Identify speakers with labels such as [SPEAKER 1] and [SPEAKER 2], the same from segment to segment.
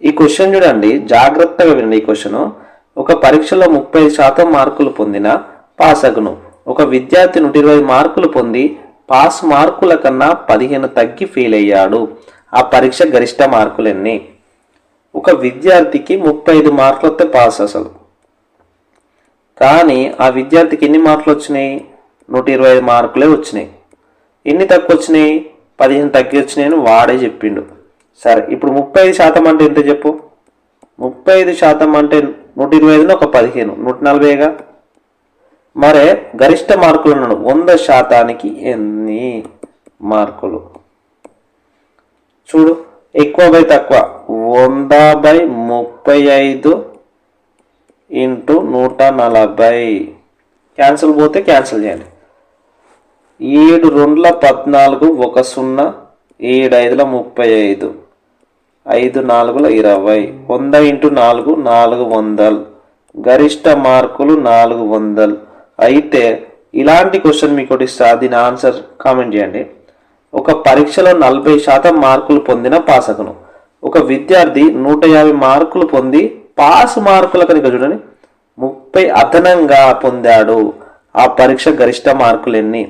[SPEAKER 1] ఈ క్వశ్చన్ చూడండి, జాగ్రత్తగా వినండి. ఈ క్వశ్చన్, ఒక పరీక్షలో 35% మార్కులు పొందిన పాస్ అగును. ఒక విద్యార్థి 120 మార్కులు పొంది పాస్ మార్కుల కన్నా 15 తగ్గి ఫెయిల్ అయ్యాడు. ఆ పరీక్ష గరిష్ట మార్కులు ఎన్ని? ఒక విద్యార్థికి 35 మార్కులు వస్తే పాస్ అసలు, కానీ ఆ విద్యార్థికి ఎన్ని మార్కులు వచ్చినాయి? 120 మార్కులే వచ్చినాయి. ఎన్ని తక్కువ వచ్చినాయి? 15 తగ్గి వచ్చినాయని వాడే చెప్పిండు. సరే, ఇప్పుడు 35% అంటే ఎంత చెప్పు? 35% అంటే 125 ఒక 15, 140గా. మరే గరిష్ట మార్కులు అన్నాడు, 100% ఎన్ని మార్కులు? చూడు, ఎక్కువ బై తక్కువ, 100/35 ఇంటూ 140. క్యాన్సిల్ పోతే క్యాన్సిల్ చేయండి. 7 2 14, 1 0, 7 5 35, 5 4 20. 100 ఇంటూ 4 400. గరిష్ట మార్కులు 400. అయితే ఇలాంటి క్వశ్చన్ మీకు ఒకటి ఇస్తా, దీని ఆన్సర్ కామెంట్ చేయండి. ఒక పరీక్షలో 40% మార్కులు పొందిన పాస్ అగును. ఒక విద్యార్థి 150 మార్కులు పొంది పాస్ మార్కుల కనుక చూడండి 30 అదనంగా పొందాడు. ఆ పరీక్ష గరిష్ట మార్కులు ఎన్ని?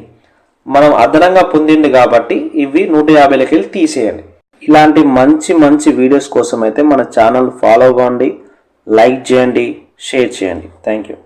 [SPEAKER 1] మనం అదనంగా పొందింది కాబట్టి ఇవి 150లకి వెళ్ళి తీసేయండి. ఇలాంటి మంచి మంచి వీడియోస్ కోసం అయితే మన ఛానల్ ఫాలో అవ్వండి, లైక్ చేయండి, షేర్ చేయండి. Thank you.